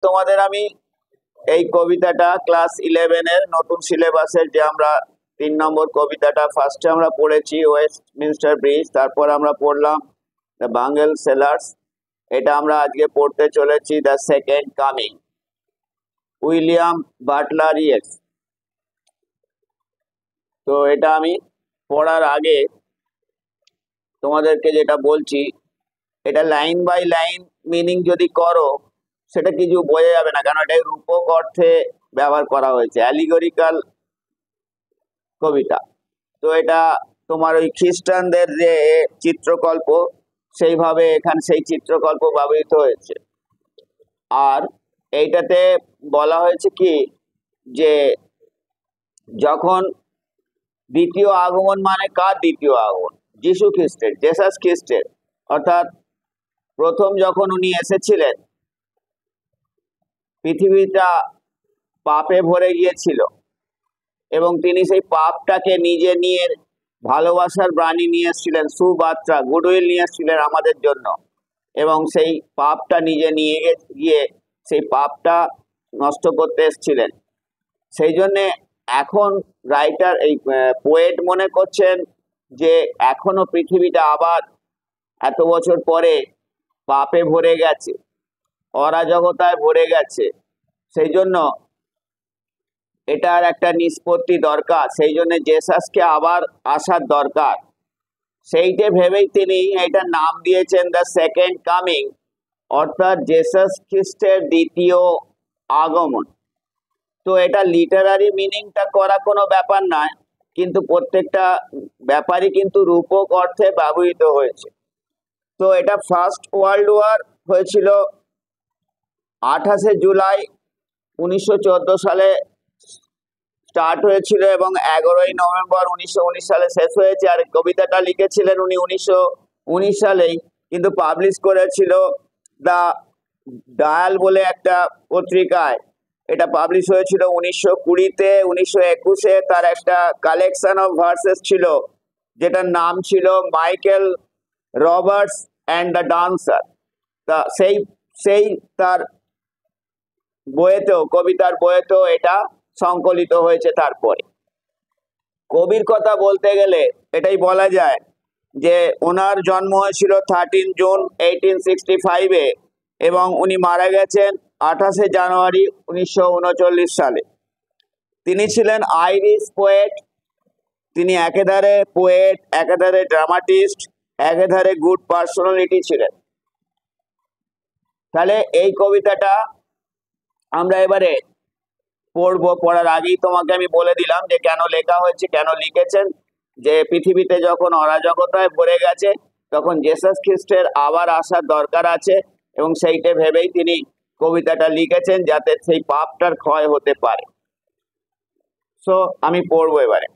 তোমাদের আমি এই কবিতাটা ক্লাস 11-এর নতুন সিলেবাসের যে আমরা 3 নম্বর কবিতাটা ফার্স্টে আমরা পড়েছি ওয়েস্টমিনস্টার ব্রিজ, তারপর আমরা পড়লাম দ্য বাঙ্গেল সেলার্স। এটা আমরা আজকে পড়তে চলেছি the second coming, William Butler Yeats. তো এটা আমি পড়ার আগে তোমাদেরকে যেটা বলছি, এটা লাইন বাই লাইন মিনিং যদি করো সেটা কিছু বোঝা যাবে না, কারণ এটা রূপক অর্থে ব্যবহার করা হয়েছে, অ্যালিগরিক্যাল কবিতা। তো এটা তোমার ওই খ্রিস্টানদের যে চিত্রকল্প সেইভাবে এখানে সেই চিত্রকল্প ব্যবহৃত হয়েছে। আর এইটাতে বলা হয়েছে কি যে যখন দ্বিতীয় আগমন, মানে কার দ্বিতীয় আগমন? যিশু খ্রিস্টের, জেসাস খ্রিস্টের। অর্থাৎ প্রথম যখন উনি এসেছিলেন, পৃথিবীটা পাপে ভরে গিয়েছিল এবং তিনি সেই পাপটাকে নিজে নিয়ে ভালোবাসার বাণী নিয়ে এসেছিলেন, সুবার্তা, গুডউইল নিয়ে এসেছিলেন আমাদের জন্য, এবং সেই পাপটা নিজে নিয়ে গিয়ে সেই পাপটা নষ্ট করতে এসেছিলেন। সেই জন্যে এখন রাইটার, এই পোয়েট মনে করছেন যে এখনো পৃথিবীটা আবার এত বছর পরে পাপে ভরে গেছে, অরাজকতায় ভরে গেছে। সেই জন্য এটার একটা নিষ্পত্তি দরকার, সেই জন্য জেসাসকে আবার আসার দরকার। সেইটা ভেবেই তিনি এটার নাম দিয়েছেন দ্য সেকেন্ড কামিং, অর্থাৎ জেসাস খ্রিস্টের দ্বিতীয় আগমন। তো এটা লিটারারি মিনিংটা করা কোনো ব্যাপার নয়, কিন্তু প্রত্যেকটা ব্যাপারই কিন্তু রূপক অর্থে ব্যবহৃত হয়েছে। তো এটা ফার্স্ট ওয়ার্ল্ড ওয়ার হয়েছিল 28শে জুলাই 1914 সালে স্টার্ট হয়েছিল এবং 11ই নভেম্বর 1919 সালে শেষ হয়েছে। আর কবিতাটা লিখেছিলেন উনি 1919 সালেই, কিন্তু পাবলিশ করেছিল দ্য ডায়াল বলে একটা পত্রিকায়। এটা পাবলিশ হয়েছিল 1920-তে। 1921-এ তার একটা কালেকশন অফ ভার্সেস ছিল, যেটার নাম ছিল Michael Roberts and the dancer. তা সেই তার বইয়েতেও, কবিতার বইয়েতেও এটা সংকলিত হয়েছে। তারপরে কবির কথা বলতে গেলে এটাই বলা যায় যে ওনার জন্ম হয়েছিল 13 জুন 1865-এ এবং উনি মারা গেছেন 28শে জানুয়ারি 1939 সালে। তিনি ছিলেন আইরিশ পোয়েট। তিনি একেধারে পোয়েট, একেধারে ড্রামাটিস্ট, একেধারে গুড পার্সোনালিটি ছিলেন। তাহলে এই কবিতাটা আমরা এবারে পড়বো। পড়ার আগেই তোমাকে আমি বলে দিলাম যে কেন লেখা হয়েছে, কেন লিখেছেন। যে পৃথিবীতে যখন অরাজকতায় ভরে গেছে তখন জেসাস খ্রিস্টের আবার আসার দরকার আছে, এবং সেইটা ভেবেই তিনি কবিতাটা লিখেছেন, যাতে সেই পাপটার ক্ষয় হতে পারে। সো আমি পড়বো এবারে।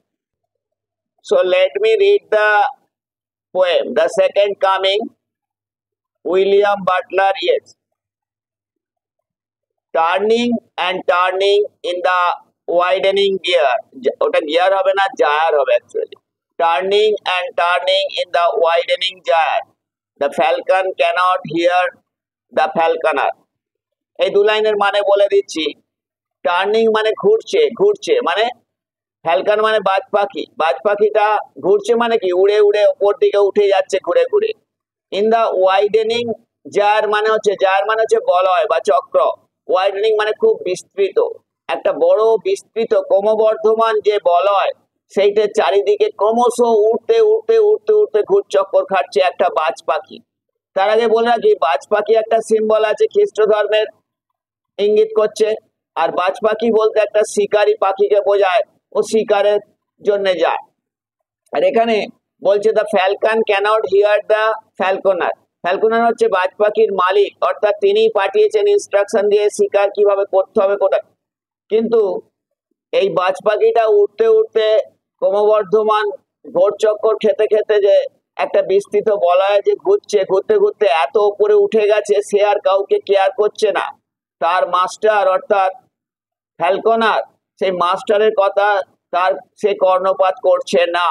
So let me read the poem the second coming, William Butler Yeats. Turning and turning in the widening gear, ওটা গিয়ার হবে না, জায়ার হবে actually. Turning and turning in the widening gyre, the falcon cannot hear the falconer. এই দু লাইনের মানে বলে দিচ্ছি। টার্নিং মানে ঘুরছে, ঘুরছে মানে, ফ্যালকন মানে বাজ পাখি, বাজ পাখিটা ঘুরছে মানে কি, উড়ে উড়ে ওপর দিকে উঠে যাচ্ছে ঘুরে ঘুরে। ইন দ্য ওয়াইডেনিং জায়ার মানে হচ্ছে, জায়ার মানে হচ্ছে বলয় বা চক্র। ওয়াইডেনিং মানে খুব বিস্তৃত, একটা বড় বিস্তৃত ক্রমবর্ধমান যে বলয়, সেইটার চারিদিকে ক্রমশ উঠতে উঠতে উঠতে উঠতে ঘুরচক্কর খাচ্ছে একটা বাজ পাখি। তার আগে বলে রাখি, বাজ পাখি একটা সিম্বল আছে, খ্রিস্ট ধর্মের ইঙ্গিত করছে। আর বাজ পাখি বলতে একটা শিকারী পাখিকে বোঝায়, ও শিকারের জন্য যায়। আর এখানে বলছে the falcon cannot hear the falconer. Falconer হচ্ছে বাজ পাখির মালিক, অর্থাৎ তিনিই পাঠিয়েছেন ইনস্ট্রাকশন দিয়ে শিকার কিভাবে করতে হবে কোথায়। কিন্তু এই বাজ পাখিটা উঠতে উঠতে ক্রমবর্ধমান ঘোরচক্কর খেতে খেতে যে একটা বিস্তৃত বলয় যে ঘুরছে, ঘুরতে ঘুরতে এত উপরে উঠে গেছে, সে আর কাউকে কেয়ার করছে না। তার মাস্টার অর্থাৎ ফ্যালকনার, সেই মাস্টারের কথা তার সে কর্ণপাত করছে না।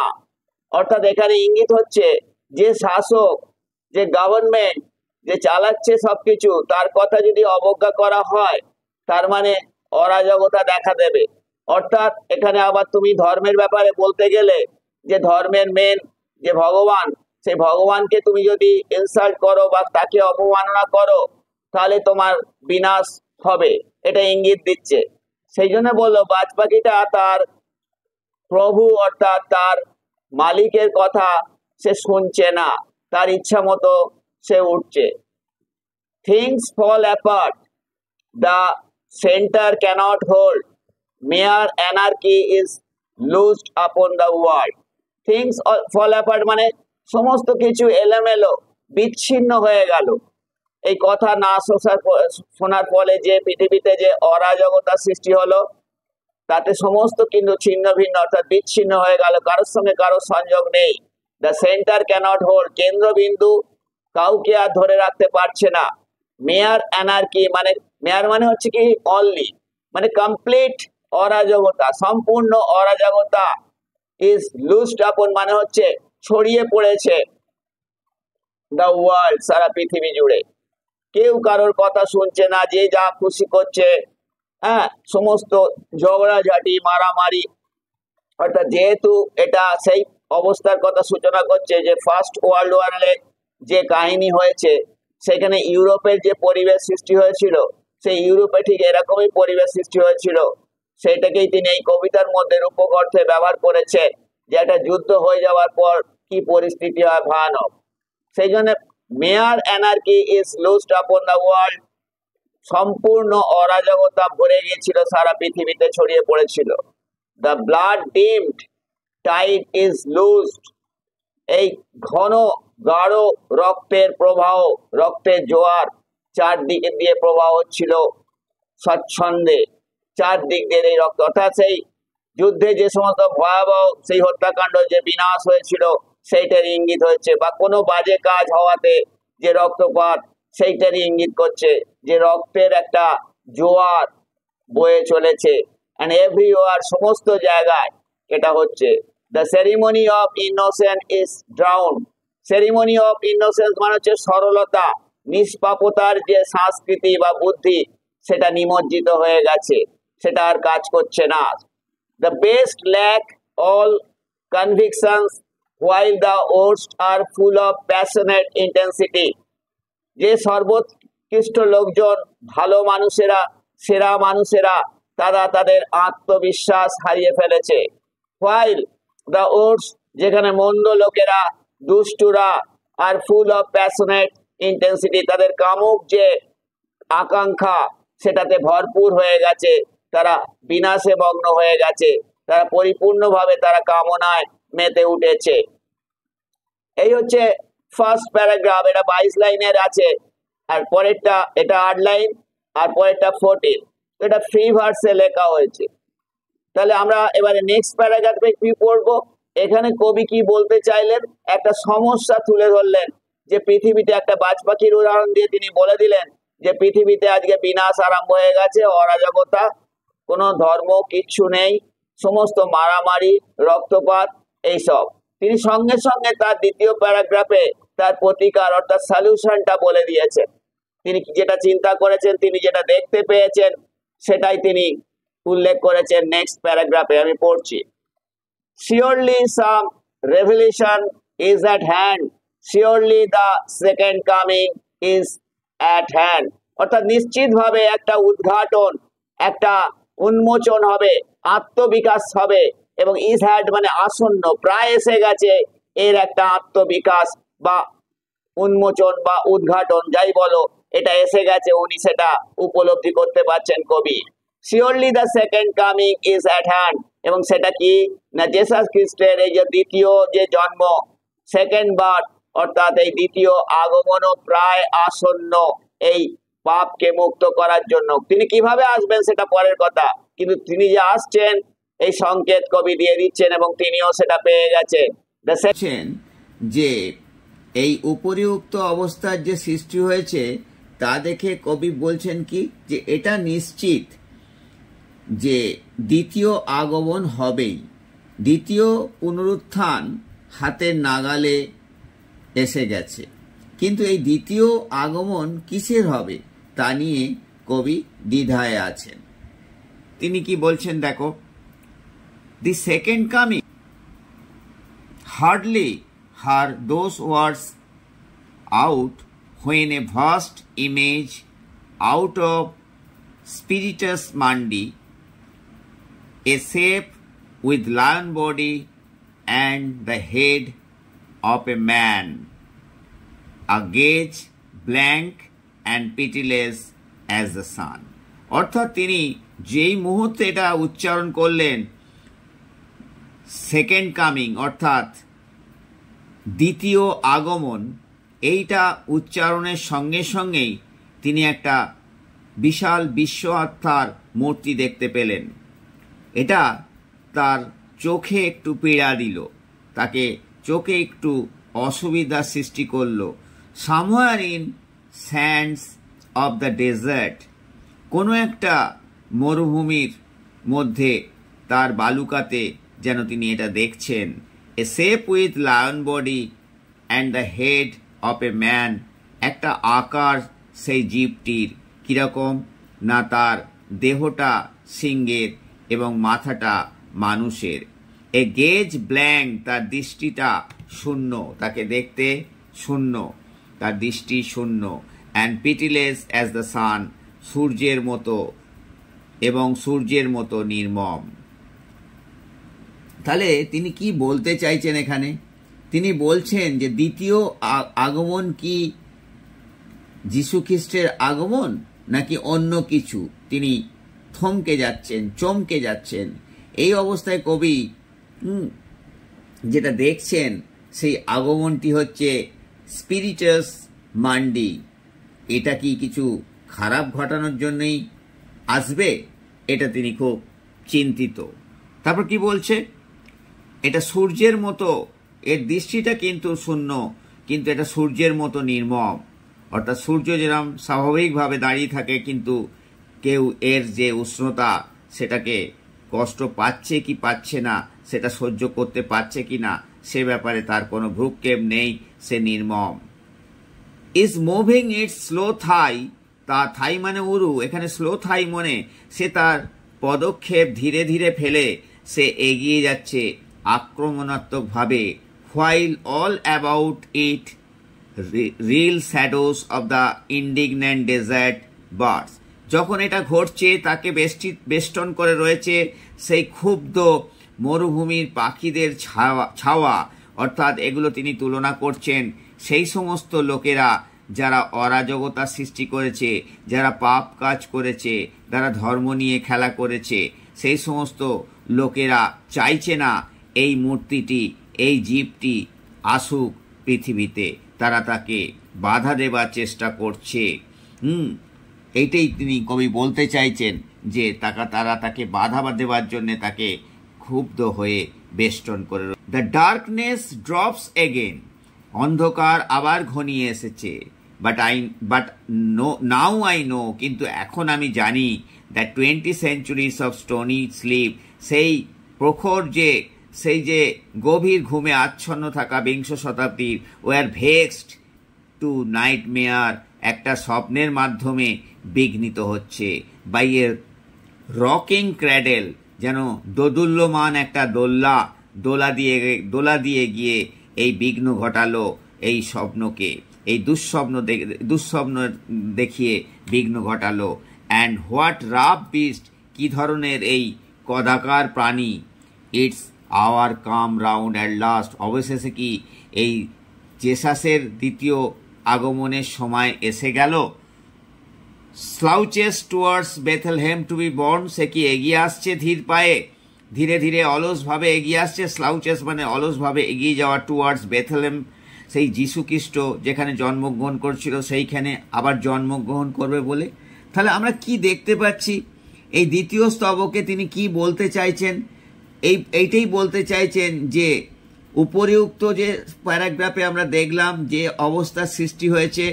অর্থাৎ এখানে ইঙ্গিত হচ্ছে যে শাসক, যে গভর্নমেন্ট, যে চালাচ্ছে সবকিছু তার কথা যদি অবজ্ঞা করা হয় তার মানে অরাজকতা দেখা দেবে। অর্থাৎ এখানে আবার তুমি ধর্মের ব্যাপারে বলতে গেলে যে ধর্মের মেন যে ভগবান, সেই ভগবানকে তুমি যদি ইনসাল্ট করো বা তাকে অপমাননা করো তাহলে তোমার বিনাশ হবে, এটা ইঙ্গিত দিচ্ছে। সেই জন্য বললো বাজ পাখিটা তার প্রভু অর্থাৎ তার মালিকের কথা সে শুনছে না, তার ইচ্ছা মতো সে উঠছে। Things fall apart, the center cannot hold, mere anarchy is loosed upon the world. Things fall apart মানে সমস্ত কিছু এলোমেলো বিচ্ছিন্ন হয়ে গেল। এই কথা না শোনার ফলে যে পৃথিবীতে যে অরাজকতা সৃষ্টি হলো তাতে সমস্ত কিন্তু ছিন্ন ভিন্ন অর্থাৎ বিচ্ছিন্ন হয়ে গেল, কারোর সঙ্গে কারোর সংযোগ নেই। দ্য সেন্টার ক্যানট হোল্ড, কেন্দ্রবিন্দু কাউকে আর ধরে রাখতে পারছে না। মেয়ার অ্যানার্কি মানে মেয়ার মানে হচ্ছে কি অনলি, মানে কমপ্লিট অরাজকতা, সম্পূর্ণ অরাজকতা। ইজ লুজড আপন মানে হচ্ছে ছড়িয়ে পড়েছে দ্য ওয়ার্ল্ড, সারা পৃথিবী জুড়ে। কেউ কারোর কথা শুনছে না, যে যা খুশি করছে, হ্যাঁ, সমস্ত ঝগড়াঝাটি মারামারি। অর্থাৎ যেহেতু এটা সেই অবস্থার কথা সূচনা করছে যে ফার্স্ট ওয়ার্ল্ড ওয়ারে যে কাহিনী হয়েছে সেখানে ইউরোপের যে পরিবেশ সৃষ্টি হয়েছিল সেই ইউরোপে ঠিক এরকমই পরিবেশ সৃষ্টি হয়েছিল। সেটাকেই তিনি এই কবিতার মধ্যে রূপক অর্থে ব্যবহার করেছেন যে একটা যুদ্ধ হয়ে যাওয়ার পর কি পরিস্থিতি হয় ভয়ানক। সেই জন্য মেয়ার anarchy is লুজড upon the world, সম্পূর্ণ অরাজকতা ভরে গিয়েছিল, সারা পৃথিবীতে ছড়িয়ে পড়েছিল। The blood dimmed tide is loosed, এই ঘন গাঢ় রক্তের প্রবাহ, রক্তের জোয়ার চারদিকে দিয়ে প্রবাহ হচ্ছিল স্বচ্ছন্দে, চারদিক দিয়ে এই রক্ত, অর্থাৎ সেই যুদ্ধে যে সমস্ত ভয়াবহ সেই হত্যাকাণ্ড যে বিনাশ হয়েছিল সেইটারই ইঙ্গিত হচ্ছে, বা কোনো বাজে কাজ হওয়াতে যে রক্তপাত সেইটারই ইঙ্গিত করছে যে রক্তের একটা জোয়ার বয়ে চলেছে। অ্যান্ড এভরিওয়ার, সমস্ত জায়গায় এটা হচ্ছে। The ceremony of innocence is drowned, ceremony of innocence মানে হচ্ছে সরলতা, নিষ্পাপতার যে সংস্কৃতি বা বুদ্ধি সেটা নিমজ্জিত হয়ে গেছে, সেটা আর কাজ করছে না। The best lack all convictions while the worst are full of passionate intensity, যে সর্বোৎকৃষ্ট লোকজন, ভালো মানুষেরা, সেরা মানুষেরা, তারা তাদের আত্মবিশ্বাস হারিয়ে ফেলেছে। while the worst, যেখানে মন্দ লোকেরা, দুষ্টুরা, আর ফুল অফ প্যাশনেট ইন্টেন্সিটি, তাদের কামুক যে আকাঙ্ক্ষা সেটাতে ভরপুর হয়ে গেছে, তারা বিনাশে মগ্ন হয়ে গেছে, তারা পরিপূর্ণভাবে তারা কামনায় মেতে উঠেছে। এই হচ্ছে ফার্স্ট প্যারাগ্রাফ, এটা 22 লাইনের আছে, আর পরেরটা এটা 8 লাইন, আর পরেরটা 14। এটা ফ্রি ভার্সে লেখা হয়েছে। তাহলে আমরা এবারে নেক্সট প্যারাগ্রাফে কি পড়বো। এখানে কবি কি বলতে চাইলেন, একটা সমস্যা তুলে ধরলেন যে পৃথিবীতে একটা বাজ পাখির উদাহরণ দিয়ে তিনি বলে দিলেন যে পৃথিবীতে আজকে বিনাশ আরম্ভ হয়ে গেছে, অরাজকতা, কোনো ধর্ম কিচ্ছু নেই, সমস্ত মারামারি, রক্তপাত, এইসব। তিনি সঙ্গে সঙ্গে তার দ্বিতীয় প্যারাগ্রাফে তার প্রতিকার অর্থাৎ সলিউশনটা বলে দিয়েছেন। তিনি যেটা চিন্তা করেছেন, তিনি যেটা দেখতে পেয়েছেন সেটাই তিনি উল্লেখ করেছেন নেক্সট প্যারাগ্রাফে। আমি পড়ছি। Surely some revelation is at hand, surely the second coming is at hand, অর্থাৎ নিশ্চিতভাবে একটা উদ্ঘাটন, একটা উন্মোচন হবে, আত্মবিকাশ হবে, এবং ইজ হ্যাড মানে আসন্ন, প্রায় এসে গেছে এর একটা আত্মবিকাশ বা উন্মোচন বা উদ্ঘাটন যাই বলো, এটা এসে গেছে, উনি সেটা উপলব্ধি করতে পারছেন কবি। Surely the second coming is at hand, এবং সেটা কি না জেসাস খ্রিস্টের এই যে দ্বিতীয় যে জন্ম, সেকেন্ড বার্থ, অর্থাৎ এই দ্বিতীয় আগমনও প্রায় আসন্ন এই পাপকে মুক্ত করার জন্য। তিনি কিভাবে আসবেন সেটা পরের কথা, কিন্তু তিনি যে আসছেন এই সংকেত কবি দিয়ে দিচ্ছেন এবং তিনিও সেটা পেয়ে গেছেন। যে এই উপরিউক্ত অবস্থার যে সৃষ্টি হয়েছে তা দেখে কবি বলছেন কি যে এটা নিশ্চিত যে দ্বিতীয় আগমন হবেই, দ্বিতীয় পুনরুত্থান হাতের নাগালে এসে গেছে। কিন্তু এই দ্বিতীয় আগমন কিসের হবে তা নিয়ে কবি দ্বিধায় আছেন। তিনি কি বলছেন দেখো, the second coming hardly heard those words out when a vast image out of spiritus mundi, a shape with lion body and the head of a man, a gaze blank and pitiless as the sun. অর্থাৎ তিনি যেই মুহূর্তে এটা উচ্চারণ করলেন, second coming অর্থাৎ দ্বিতীয় আগমন, এইটা উচ্চারণের সঙ্গে সঙ্গেই তিনি একটা বিশাল বিশ্ব আত্মার মূর্তি দেখতে পেলেন। এটা তার চোখে একটু পীড়া দিল, তাকে চোখে একটু অসুবিধার সৃষ্টি করল। Somewhere in sands of the desert, কোনো একটা মরুভূমির মধ্যে তার বালুকাতে যেন তিনি এটা দেখছেন। A shape with lion body and the head of a man, একটা আকার সেই জীবটির কীরকম না, তার দেহটা সিংহের এবং মাথাটা মানুষের। এ গেজ ব্ল্যাঙ্ক, তার দৃষ্টিটা শূন্য, তাকে দেখতে শূন্য, তার দৃষ্টি শূন্য। অ্যান্ড পিটিলেস অ্যাজ দ্য সান, সূর্যের মতো এবং সূর্যের মতো নির্মম। তাহলে তিনি কি বলতে চাইছেন এখানে? তিনি বলছেন যে দ্বিতীয় আগমন কি যীশুখ্রিস্টের আগমন নাকি অন্য কিছু? তিনি থমকে যাচ্ছেন, চমকে যাচ্ছেন। এই অবস্থায় কবি যেটা দেখছেন সেই আগমনটি হচ্ছে স্পিরিটাস মান্ডি। এটা কি কিছু খারাপ ঘটানোর জন্যই আসবে? এটা তিনি খুব চিন্তিত। তারপর কি বলছে, এটা সূর্যের মতো, এর দৃষ্টিটা কিন্তু শূন্য, কিন্তু এটা সূর্যের মতো নির্মম। অর্থাৎ সূর্য যেরকম স্বাভাবিকভাবে দাঁড়িয়ে থাকে, কিন্তু কেউ এর যে উষ্ণতা সেটাকে কষ্ট পাচ্ছে কি পাচ্ছে না, সেটা সহ্য করতে পারছে কি না, সে ব্যাপারে তার কোনো ভ্রুক্ষেপ নেই, সে নির্মম। ইজ মুভিং ইটস স্লো থাই, তার থাই মানে উরু, এখানে স্লো থাই মানে সে তার পদক্ষেপ ধীরে ধীরে ফেলে সে এগিয়ে যাচ্ছে আক্রমণাত্মকভাবে। While all about it reel shadows of the indignant desert birds, যখন এটা ঘটছে তাকে বেষ্টন করে রয়েছে সেই ক্ষুব্ধ মরুভূমির পাখিদের ছাওয়া। অর্থাৎ এগুলো তিনি তুলনা করছেন সেই সমস্ত লোকেরা যারা অরাজকতা সৃষ্টি করেছে, যারা পাপ কাজ করেছে, যারা ধর্ম নিয়ে খেলা করেছে, সেই সমস্ত লোকেরা চাইছে না এই মূর্তিটি, এই জীবটি আসুক পৃথিবীতে, তারা তাকে বাধা দেবার চেষ্টা করছে। এইটাই তিনি কবি বলতে চাইছেন যে তারা তাকে বাধা দেওয়ার জন্য তাকে ক্ষুব্ধ হয়ে বেষ্টন করে। দ্য ডার্কনেস ড্রপস এগেন, অন্ধকার আবার ঘনিয়ে এসেছে। বাট নাও আই নো, কিন্তু এখন আমি জানি, the 20 centuries of stony sleep, সেই প্রখর সেই যে গভীর ঘুমে আচ্ছন্ন থাকা বিংশ শতাব্দীর ওয়ার ভেক্সড টু নাইট মেয়ার, একটা স্বপ্নের মাধ্যমে বিঘ্নিত হচ্ছে। বাই এ রকিং ক্র্যাডেল, যেন দোদুল্যমান একটা দোলা দিয়ে গিয়ে এই বিঘ্ন ঘটালো এই স্বপ্নকে, এই দুঃস্বপ্ন দেখিয়ে বিঘ্ন ঘটালো। অ্যান্ড হোয়াট রাফ বিস্ট, কি ধরনের এই কদাকার প্রাণী। Its hour come round at last, অবশেষে কি এই জেসাসের দ্বিতীয় আগমনের সময় এসে গেল। Slouches towards Bethlehem to be born, সে কি এগিয়ে আসছে ধীর পায়ে, ধীরে ধীরে অলসভাবে এগিয়ে আসছে। স্লাউচেস মানে অলসভাবে এগিয়ে যাওয়া, টুয়ার্ডস বেথলহেম সেই যীশুখ্রিস্ট যেখানে জন্মগ্রহণ করছিল সেইখানে আবার জন্মগ্রহণ করবে বলে। তাহলে আমরা কি দেখতে পাচ্ছি, এই দ্বিতীয় স্তবকে তিনি কি বলতে চাইছেন? এইটাই বলতে চাইছেন যে উপরিউক্ত যে প্যারাগ্রাফে আমরা দেখলাম যে অবস্থার সৃষ্টি হয়েছে,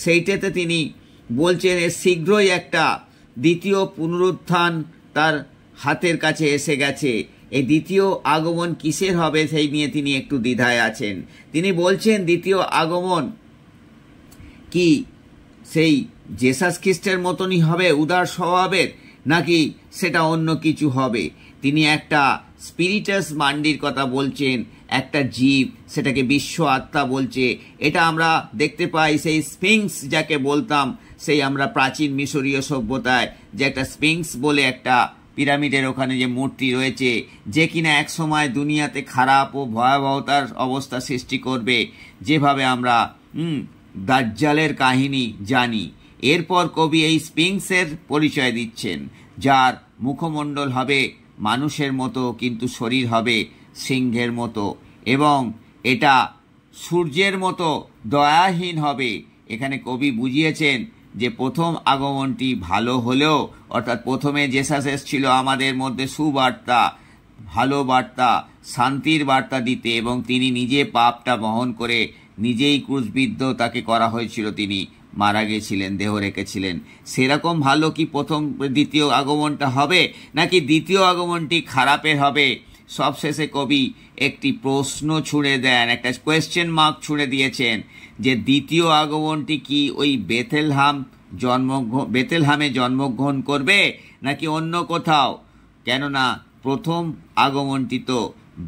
সেইটাতে তিনি বলছেন শীঘ্রই একটা দ্বিতীয় পুনরুত্থান তার হাতের কাছে এসে গেছে। এই দ্বিতীয় আগমন কিসের হবে সেই নিয়ে তিনি একটু দ্বিধায় আছেন। তিনি বলছেন দ্বিতীয় আগমন কি সেই জেসাস খ্রিস্টের মতনই হবে উদার স্বভাবের, নাকি সেটা অন্য কিছু হবে? তিনি একটা স্পিরিটাস মান্ডির কথা বলছেন, একটা জীব, সেটাকে বিশ্ব আত্মা বলছে। এটা আমরা দেখতে পাই সেই স্ফিংস যাকে বলতাম, সেই আমরা প্রাচীন মিশরীয় সভ্যতায় যে একটা স্ফিংস বলে একটা পিরামিডের ওখানে যে মূর্তি রয়েছে, যে কিনা এক সময় দুনিয়াতে খারাপ ও ভয়াবহতার অবস্থা সৃষ্টি করবে, যেভাবে আমরা দাজ্জালের কাহিনী জানি। এরপর কবি এই স্ফিংসের পরিচয় দিচ্ছেন, যার মুখমণ্ডল হবে মানুষের মতো কিন্তু শরীর হবে সিংহের মতো, এবং এটা সূর্যের মতো দয়াহীন হবে। এখানে কবি বুঝিয়েছেন যে প্রথম আগমনটি ভালো হলেও, অর্থাৎ প্রথমে জেসাস এসেছিল আমাদের মধ্যে সুবার্তা, ভালো বার্তা, শান্তির বার্তা দিতে, এবং তিনি নিজে পাপটা বহন করে নিজেই ক্রুশবিদ্ধ তাকে করা হয়েছিল, তিনি মারা গেছিলেন, দেহ রেখেছিলেন। সেরকম ভালো কি প্রথম দ্বিতীয় আগমনটা হবে, নাকি দ্বিতীয় আগমনটি খারাপের হবে? সবশেষে কবি একটি প্রশ্ন ছুঁড়ে দেন, একটা কোয়েশ্চেন মার্ক ছুঁড়ে দিয়েছেন যে দ্বিতীয় আগমনটি কি ওই বেথেলহামে জন্মগ্রহণ করবে নাকি অন্য কোথাও? কেননা প্রথম আগমনটি তো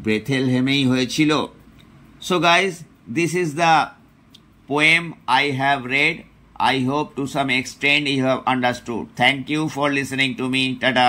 বেথেলহেমেই হয়েছিল। So guys, this is the poem I have read. I hope to some extent you have understood. Thank you for listening to me. Tada.